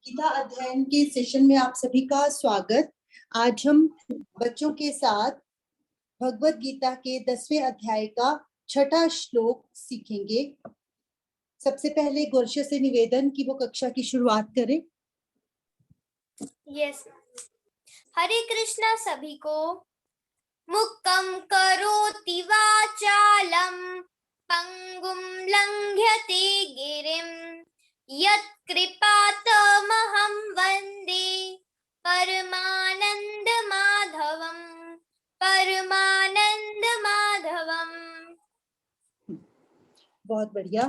गीता अध्ययन के सेशन में आप सभी का स्वागत। आज हम बच्चों के साथ भगवत गीता के 10वें अध्याय का 6ठा श्लोक सीखेंगे। सबसे पहले गुरशा से निवेदन कि वो कक्षा की शुरुआत करें। यस। हरे कृष्णा सभी को। मुक्कं करोति वाचालं पंगुं लंघ्यते गिरिं यत्कृपातमहं वन्दे परमानंद माधवम। बहुत बढ़िया।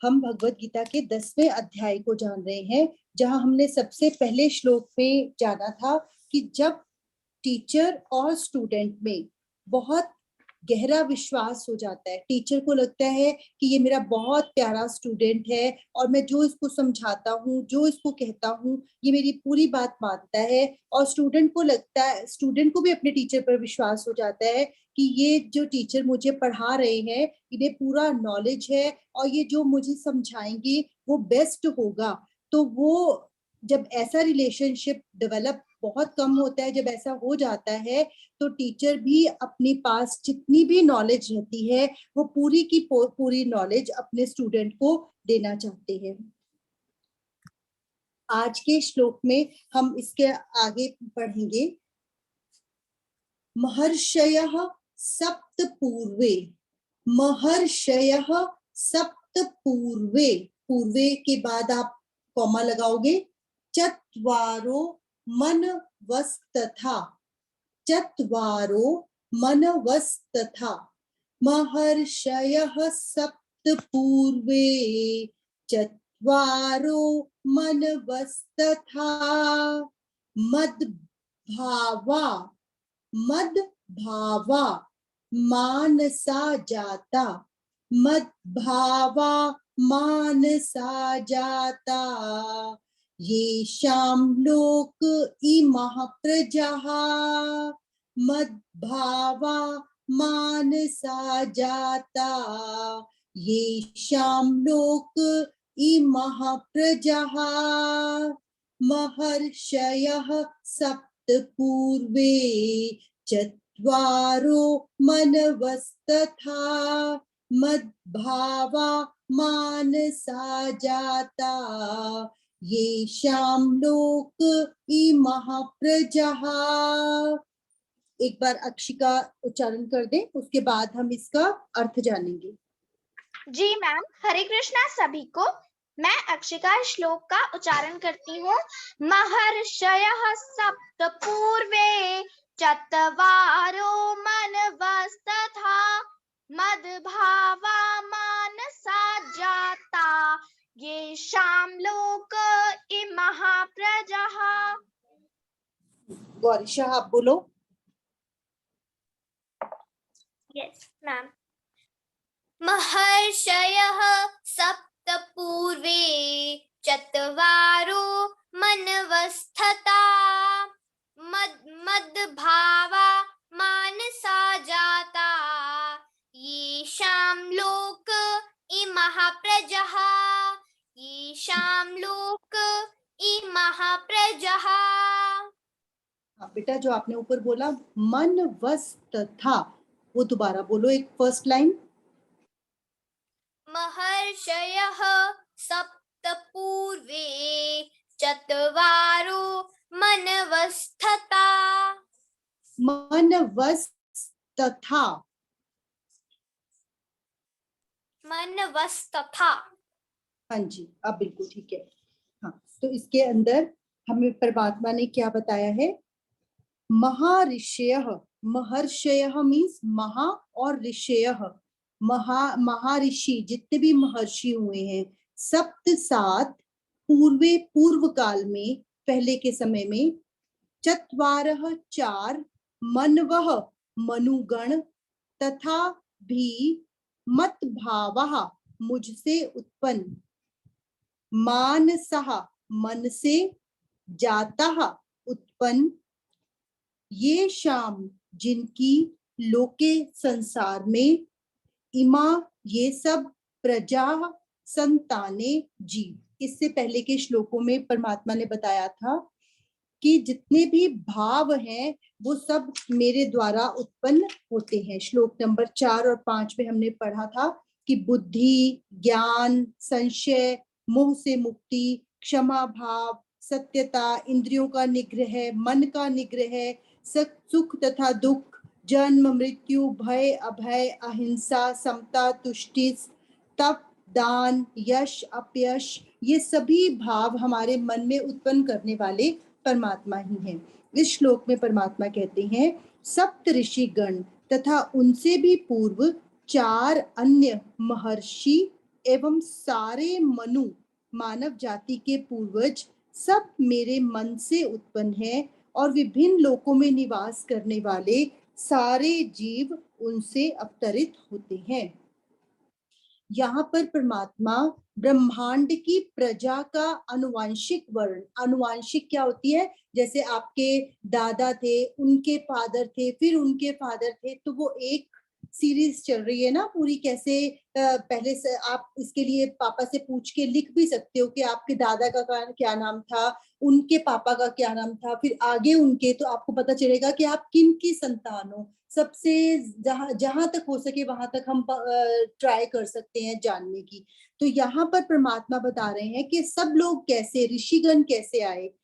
हम भगवत गीता के 10वें अध्याय को जान रहे हैं, जहां हमने सबसे पहले श्लोक में जाना था कि जब टीचर और स्टूडेंट में बहुत गहरा विश्वास हो जाता है, टीचर को लगता है कि ये मेरा बहुत प्यारा स्टूडेंट है और मैं जो इसको समझाता हूँ, जो इसको कहता हूँ, ये मेरी पूरी बात मानता है, और स्टूडेंट को लगता है, स्टूडेंट को भी अपने टीचर पर विश्वास हो जाता है कि ये जो टीचर मुझे पढ़ा रहे हैं इन्हें पूरा नॉलेज है और ये जो मुझे समझाएंगे वो बेस्ट होगा। तो वो जब ऐसा रिलेशनशिप डेवलप बहुत कम होता है, जब ऐसा हो जाता है तो टीचर भी अपने पास जितनी भी नॉलेज रहती है वो पूरी की पूरी नॉलेज अपने स्टूडेंट को देना चाहते हैं। आज के श्लोक में हम इसके आगे पढ़ेंगे। महर्षयः सप्त पूर्वे। महर्षयः सप्त पूर्वे, पूर्वे के बाद आप कॉमा लगाओगे। चत्वारो मनवस्तथा, चत्वारो मनवस्तथा। महर्षयः सप्त पूर्वे चत्वारो मनवस्तथा। मद्भावा, मद्भावा मानसा जाता, मद्भावा मानसा जाता। येषां लोक इमः प्रजाः मद्भावा मानसा जाता। येषां लोक इमः प्रजाः। महर्षयः सप्त पूर्वे चत्वारो मनवस्तथा। मद्भावा मानसा जाता। येषां लोक इमः प्रजाः। एक बार अक्षिका उच्चारण कर दें, उसके बाद हम इसका अर्थ जानेंगे। जी मैम। हरे कृष्णा सभी को। मैं अक्षिका श्लोक का उच्चारण करती हूँ। महर्षयः सप्त पूर्वे चत्वारो मनवस्तथा मद्भावा मानसा जाता। येषां लोक इमः प्रजाः। गौरीशा आप बोलो। Yes ma'am. महर्षयः सप्त पूर्वे चत्वारो मनवस्थता मद्भावा मानसा जाता। येषां लोक इमः प्रजाः। येषां लोक इमः प्रजाः। बेटा, जो आपने ऊपर बोला मनवस्तथा, वो दोबारा बोलो, एक फर्स्ट लाइन। महर्षयः सप्त पूर्वे चत्वारो मनवस्थता। मनवस्तथा, मनवस्तथा। हाँ जी, अब बिल्कुल ठीक है। हाँ, तो इसके अंदर हमें परमात्मा ने क्या बताया है। महर्षयः, महर्षयः मीन्स महा और ऋषयः, महर्षि जितने भी महर्षि हुए हैं, सप्त सात, पूर्वे पूर्व काल में, पहले के समय में, चत्वारः चार, मनवः मनुगण, तथा भी मद्भावः मुझसे उत्पन्न, मानसः मन से, जातः उत्पन्न, ये शाम जिनकी लोके संसार में, इमा ये सब, प्रजा संताने जीव। इससे पहले के श्लोकों में परमात्मा ने बताया था कि जितने भी भाव हैं वो सब मेरे द्वारा उत्पन्न होते हैं। श्लोक नंबर 4 और 5 में हमने पढ़ा था कि बुद्धि, ज्ञान, संशय, मोह से मुक्ति, क्षमा भाव, सत्यता, इंद्रियों का निग्रह, मन का निग्रह, सुख तथा दुख, जन्म मृत्यु, भय अभय, अहिंसा, समता, तुष्टि, तप, दान, यश अपयश, ये सभी भाव हमारे मन में उत्पन्न करने वाले परमात्मा ही हैं। इस श्लोक में परमात्मा कहते हैं सप्त ऋषि गण तथा उनसे भी पूर्व 4 अन्य महर्षि एवं सारे मनु मानव जाति के पूर्वज सब मेरे मन से उत्पन्न हैं और विभिन्न लोकों में निवास करने वाले सारे जीव उनसे अवतरित होते हैं। यहाँ पर परमात्मा ब्रह्मांड की प्रजा का अनुवांशिक वर्ण, अनुवांशिक क्या होती है, जैसे आपके दादा थे, उनके फादर थे, फिर उनके फादर थे, तो वो एक सीरीज चल रही है ना पूरी। कैसे पहले से आप इसके लिए पापा से पूछ के लिख भी सकते हो कि आपके दादा का क्या नाम था, उनके पापा का क्या नाम था, फिर आगे उनके, तो आपको पता चलेगा कि आप किन की संतान हो। सबसे जहां तक हो सके वहां तक हम ट्राई कर सकते हैं जानने की। तो यहाँ पर परमात्मा बता रहे हैं कि सब लोग कैसे, ऋषिगण कैसे आए।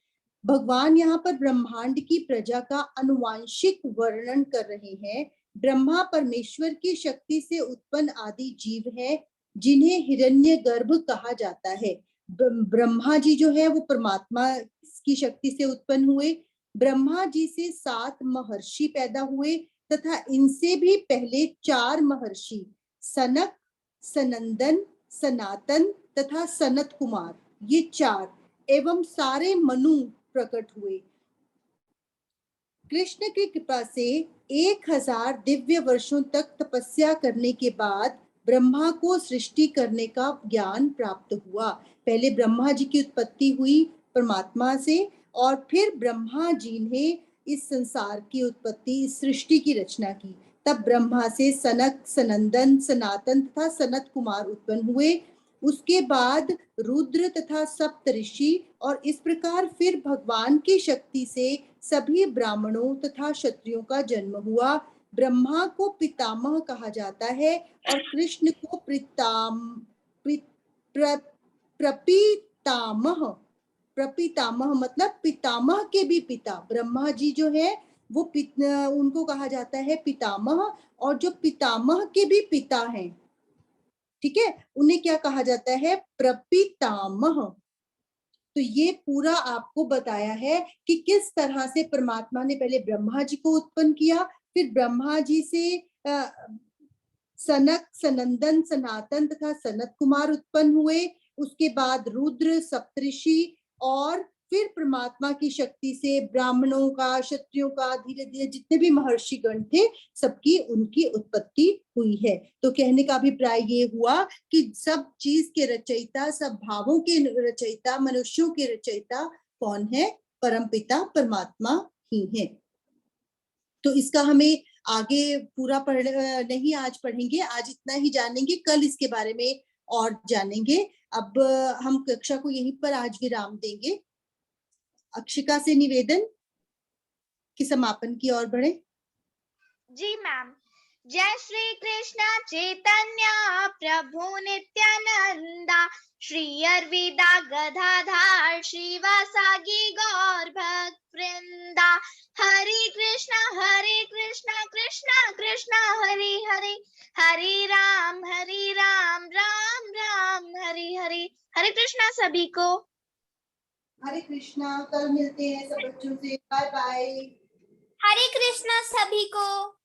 भगवान यहाँ पर ब्रह्मांड की प्रजा का अनुवांशिक वर्णन कर रहे हैं। ब्रह्मा परमेश्वर की शक्ति से उत्पन्न आदि जीव है जिन्हें हिरण्यगर्भ कहा जाता है। ब्रह्मा जी जो है वो परमात्मा की शक्ति से उत्पन्न हुए। ब्रह्मा जी से 7 महर्षि पैदा हुए तथा इनसे भी पहले 4 महर्षि सनक, सनंदन, सनातन तथा सनत कुमार, ये 4 एवं सारे मनु प्रकट हुए। कृष्ण की कृपा से 1000 दिव्य वर्षों तक तपस्या करने के बाद ब्रह्मा को सृष्टि करने का ज्ञान प्राप्त हुआ। पहले ब्रह्मा जी की उत्पत्ति हुई परमात्मा से और फिर ब्रह्मा जी ने इस संसार की उत्पत्ति, इस सृष्टि की रचना की। तब ब्रह्मा से सनक, सनंदन, सनातन तथा सनत कुमार उत्पन्न हुए। उसके बाद रुद्र तथा सप्त ऋषि और इस प्रकार फिर भगवान की शक्ति से सभी ब्राह्मणों तथा क्षत्रियों का जन्म हुआ। ब्रह्मा को पितामह कहा जाता है और कृष्ण को प्रपितामह, प्रपितामह मतलब पितामह के भी पिता। ब्रह्मा जी जो है वो उनको कहा जाता है पितामह, और जो पितामह के भी पिता हैं, ठीक है, उन्हें क्या कहा जाता है, प्रपितामह। तो ये पूरा आपको बताया है कि किस तरह से परमात्मा ने पहले ब्रह्मा जी को उत्पन्न किया, फिर ब्रह्मा जी से सनक, सनंदन, सनातन तथा सनत कुमार उत्पन्न हुए। उसके बाद रुद्र, सप्तऋषि और फिर परमात्मा की शक्ति से ब्राह्मणों का, क्षत्रियों का, धीरे धीरे जितने भी महर्षि गण थे सबकी उनकी उत्पत्ति हुई है। तो कहने का अभिप्राय ये हुआ कि सब चीज के रचयिता, सब भावों के रचयिता, मनुष्यों के रचयिता कौन है, परमपिता परमात्मा ही है। तो इसका हमें आगे पूरा नहीं आज पढ़ेंगे, आज इतना ही जानेंगे, कल इसके बारे में और जानेंगे। अब हम कक्षा को यहीं पर आज विराम देंगे। अक्षिका से निवेदन कि समापन की ओर बढ़े। जी मैम। जय श्री कृष्ण चैतन्य प्रभु नित्यानंदा, श्री अरविंदा गदाधर श्रीवासादि गौर भक्त वृंदा। हरे कृष्ण कृष्ण कृष्ण हरे हरे, हरे राम राम राम हरे हरे। हरे कृष्णा सभी को। हरे कृष्णा। कल मिलते हैं सब बच्चों से। Bye bye. हरे कृष्णा सभी को।